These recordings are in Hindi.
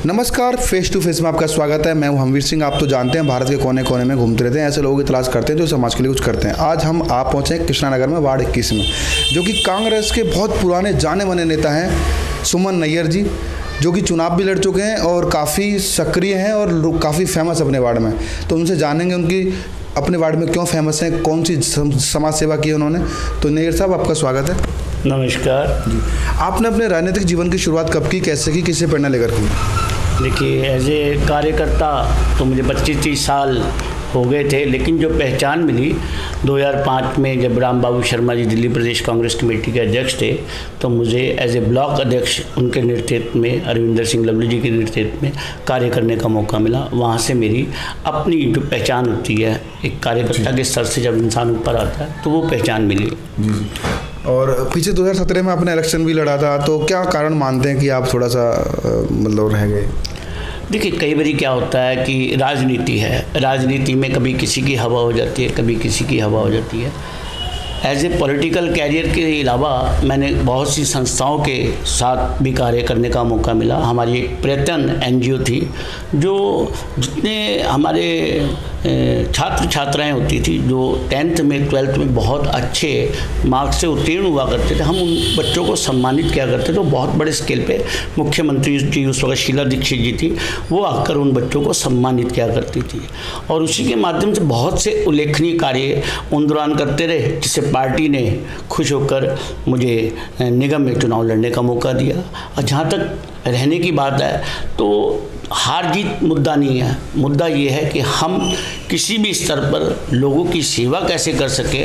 नमस्कार, फेस टू फेस में आपका स्वागत है। मैं हूं हमवीर सिंह। आप तो जानते हैं भारत के कोने कोने में घूमते रहते हैं, ऐसे लोगों की तलाश करते हैं जो समाज के लिए कुछ करते हैं। आज आप पहुंचे हैं कृष्णा नगर में वार्ड 21 में, जो कि कांग्रेस के बहुत पुराने जाने माने नेता हैं सुमन नैयर जी, जो कि चुनाव भी लड़ चुके हैं और काफ़ी सक्रिय हैं और काफ़ी फेमस अपने वार्ड में। तो उनसे जानेंगे उनकी अपने वार्ड में क्यों फेमस हैं, कौन सी समाज सेवा की है उन्होंने। तो नैयर साहब, आपका स्वागत है। नमस्कार जी। आपने अपने राजनीतिक जीवन की शुरुआत कब की, कैसे की, किससे प्रेरणा लेकर की? देखिए, एज ए कार्यकर्ता तो मुझे 25-30 साल हो गए थे, लेकिन जो पहचान मिली 2005 में जब राम बाबू शर्मा जी दिल्ली प्रदेश कांग्रेस कमेटी के अध्यक्ष थे, तो मुझे एज ए ब्लॉक अध्यक्ष उनके नेतृत्व में, अरविंदर सिंह लवली जी के नेतृत्व में कार्य करने का मौका मिला। वहाँ से मेरी अपनी जो पहचान होती है, एक कार्यकर्ता के स्तर से जब इंसान ऊपर आता है तो वो पहचान मिली। और पीछे 2017 में आपने इलेक्शन भी लड़ा था, तो क्या कारण मानते हैं कि आप थोड़ा सा मतलब रह गए? देखिए, कई बार क्या होता है कि राजनीति है, राजनीति में कभी किसी की हवा हो जाती है, कभी किसी की हवा हो जाती है। एज ए पॉलिटिकल कैरियर के अलावा मैंने बहुत सी संस्थाओं के साथ भी कार्य करने का मौका मिला। हमारी एक पर्यटन एनजीओ थी, जो जितने हमारे छात्र छात्राएं होती थी जो 10th में 12th में बहुत अच्छे मार्क्स से उत्तीर्ण हुआ करते थे, हम उन बच्चों को सम्मानित किया करते थे। तो बहुत बड़े स्केल पे मुख्यमंत्री जी उस वक्त शीला दीक्षित जी थी, वो आकर उन बच्चों को सम्मानित किया करती थी और उसी के माध्यम से बहुत से उल्लेखनीय कार्य उन दौरान करते रहे, जिससे पार्टी ने खुश होकर मुझे निगम में चुनाव लड़ने का मौका दिया। और जहाँ तक रहने की बात है तो हार जीत मुद्दा नहीं है, मुद्दा ये है कि हम किसी भी स्तर पर लोगों की सेवा कैसे कर सके,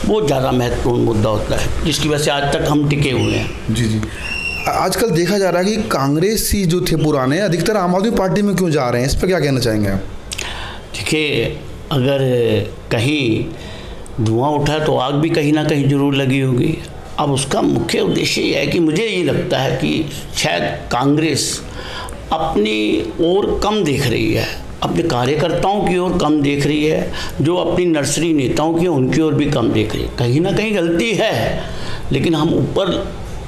वो ज़्यादा महत्वपूर्ण मुद्दा होता है, जिसकी वजह से आज तक हम टिके हुए हैं। जी जी। आजकल देखा जा रहा है कि कांग्रेसी जो थे पुराने अधिकतर आम आदमी पार्टी में क्यों जा रहे हैं, इस पर क्या कहना चाहेंगे आप? देखिए, अगर कहीं धुआं उठा तो आग भी कहीं ना कहीं ज़रूर लगी होगी। अब उसका मुख्य उद्देश्य यह है कि मुझे ये लगता है कि शायद कांग्रेस अपनी ओर कम देख रही है, अपने कार्यकर्ताओं की ओर कम देख रही है, जो अपनी नर्सरी नेताओं की उनकी ओर भी कम देख रही है। कहीं ना कहीं गलती है, लेकिन हम ऊपर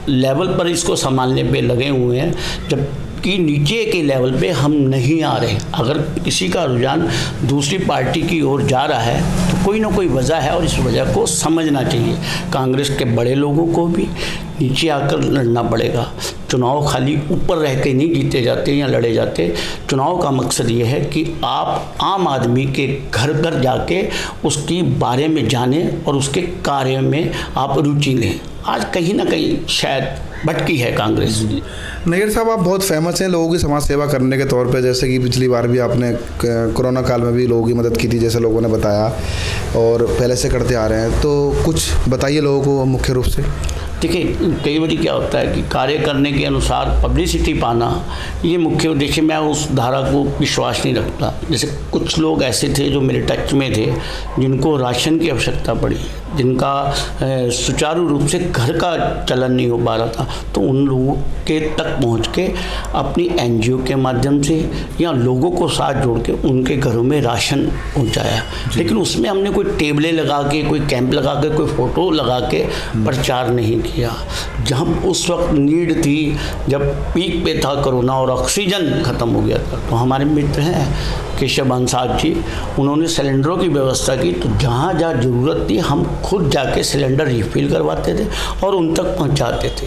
लेवल पर इसको संभालने पे लगे हुए हैं, जबकि नीचे के लेवल पे हम नहीं आ रहे। अगर किसी का रुझान दूसरी पार्टी की ओर जा रहा है तो कोई ना कोई वजह है और इस वजह को समझना चाहिए। कांग्रेस के बड़े लोगों को भी नीचे आकर लड़ना पड़ेगा। चुनाव खाली ऊपर रह के नहीं जीते जाते या लड़े जाते। चुनाव का मकसद ये है कि आप आम आदमी के घर घर जाके उसकी बारे में जानें और उसके कार्य में आप रुचि लें। आज कहीं ना कहीं शायद भटकी है कांग्रेस। नैयर साहब, आप बहुत फेमस हैं लोगों की समाज सेवा करने के तौर पे, जैसे कि पिछली बार भी आपने कोरोना काल में भी लोगों की मदद की थी, जैसे लोगों ने बताया, और पहले से करते आ रहे हैं। तो कुछ बताइए लोगों को मुख्य रूप से। देखिए, कई बार क्या होता है कि कार्य करने के अनुसार पब्लिसिटी पाना, ये मुख्य उद्देश्य। मैं उस धारा को विश्वास नहीं रखता। जैसे कुछ लोग ऐसे थे जो मेरे टच में थे, जिनको राशन की आवश्यकता पड़ी, जिनका सुचारू रूप से घर का चलन नहीं हो पा रहा था, तो उन लोगों के तक पहुंच के अपनी एनजीओ के माध्यम से या लोगों को साथ जोड़ के उनके घरों में राशन पहुंचाया। लेकिन उसमें हमने कोई टेबलें लगा के, कोई कैंप लगा के, कोई फ़ोटो लगा के प्रचार नहीं किया। जहाँ उस वक्त नीड थी, जब पीक पे था कोरोना और ऑक्सीजन ख़त्म हो गया था, तो हमारे मित्र हैं केशव भान साहब जी, उन्होंने सिलेंडरों की व्यवस्था की। तो जहाँ जहाँ ज़रूरत थी हम खुद जाके सिलेंडर रिफ़िल करवाते थे और उन तक पहुँचाते थे।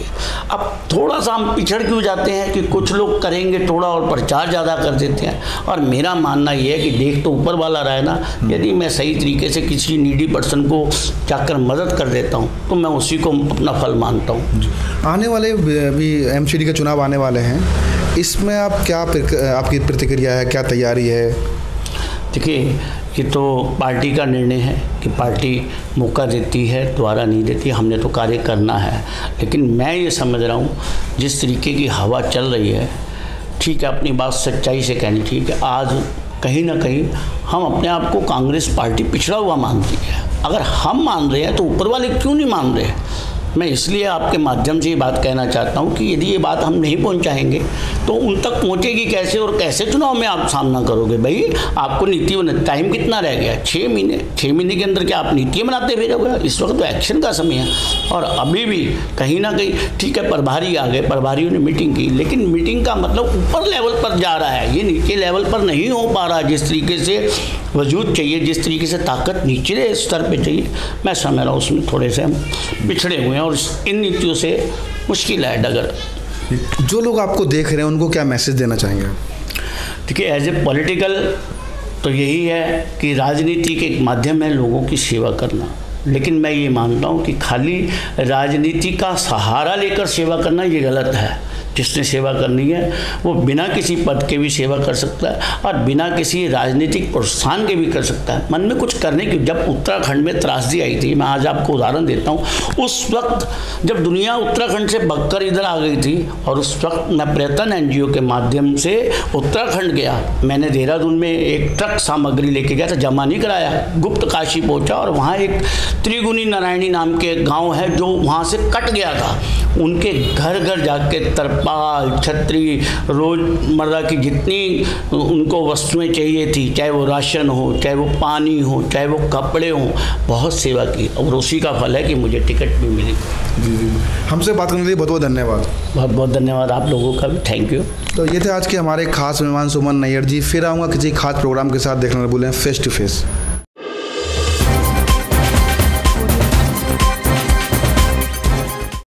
अब थोड़ा सा हम पिछड़ क्यों जाते हैं कि कुछ लोग करेंगे थोड़ा और प्रचार ज़्यादा कर देते हैं। और मेरा मानना ये है कि देख तो ऊपर वाला रहा है ना, यदि मैं सही तरीके से किसी नीडी पर्सन को जाकर मदद कर देता हूँ तो मैं उसी को अपना फल मानता हूँ। आने वाले भी एमसीडी के चुनाव आने वाले हैं, इसमें आप आपकी प्रतिक्रिया है, क्या तैयारी है? देखिए, ये तो पार्टी का निर्णय है कि पार्टी मौका देती है, द्वारा नहीं देती। हमने तो कार्य करना है, लेकिन मैं ये समझ रहा हूँ जिस तरीके की हवा चल रही है, ठीक है, अपनी बात सच्चाई से कहनी ठीक है। आज कहीं ना कहीं हम अपने आप को कांग्रेस पार्टी पिछड़ा हुआ मानती है। अगर हम मान रहे हैं तो ऊपर वाले क्यों नहीं मान रहे? मैं इसलिए आपके माध्यम से ये बात कहना चाहता हूँ कि यदि ये बात हम नहीं पहुँचाएंगे तो उन तक पहुँचेगी कैसे, और कैसे चुनाव में आप सामना करोगे। भाई आपको नीति बना, टाइम कितना रह गया, 6 महीने। 6 महीने के अंदर क्या आप नीतियाँ बनाते फिरोगे? इस वक्त तो एक्शन का समय है। और अभी भी कहीं ना कहीं ठीक है, प्रभारी आ गए, प्रभारियों ने मीटिंग की, लेकिन मीटिंग का मतलब ऊपर लेवल पर जा रहा है, ये नीचे लेवल पर नहीं हो पा रहा। जिस तरीके से वजूद चाहिए, जिस तरीके से ताकत निचले स्तर पे चाहिए, मैं समझ रहा हूँ उसमें थोड़े से हम पिछड़े हुए हैं और इन नीतियों से मुश्किल है डगर। जो लोग आपको देख रहे हैं उनको क्या मैसेज देना चाहेंगे? देखिए, एज ए पॉलिटिकल तो यही है कि राजनीति के एक माध्यम है लोगों की सेवा करना, लेकिन मैं ये मानता हूँ कि खाली राजनीति का सहारा लेकर सेवा करना ये गलत है। जिसने सेवा करनी है वो बिना किसी पद के भी सेवा कर सकता है और बिना किसी राजनीतिक प्रोत्साहन के भी कर सकता है। मन में कुछ करने की, जब उत्तराखंड में त्रासदी आई थी, मैं आज आपको उदाहरण देता हूँ, उस वक्त जब दुनिया उत्तराखंड से भगकर इधर आ गई थी और उस वक्त मैं पर्यटन NGO के माध्यम से उत्तराखंड गया। मैंने देहरादून में एक ट्रक सामग्री लेके गया था, जमा नहीं कराया, गुप्त काशी पहुँचा और वहाँ एक त्रिगुणी नारायणी नाम के गाँव है जो वहाँ से कट गया था। उनके घर घर जाके तरपाल, छतरी, रोज़मर्रा की जितनी उनको वस्तुएं चाहिए थी, चाहे वो राशन हो, चाहे वो पानी हो, चाहे वो कपड़े हों, बहुत सेवा की और उसी का फल है कि मुझे टिकट भी मिली। जी, हमसे बात करने के लिए बहुत बहुत धन्यवाद। बहुत बहुत धन्यवाद आप लोगों का भी, थैंक यू। तो ये थे आज के हमारे खास मेहमान सुमन नैयर जी। फिर आऊँगा किसी खास प्रोग्राम के साथ, देखना न भूलें फेस टू फेस।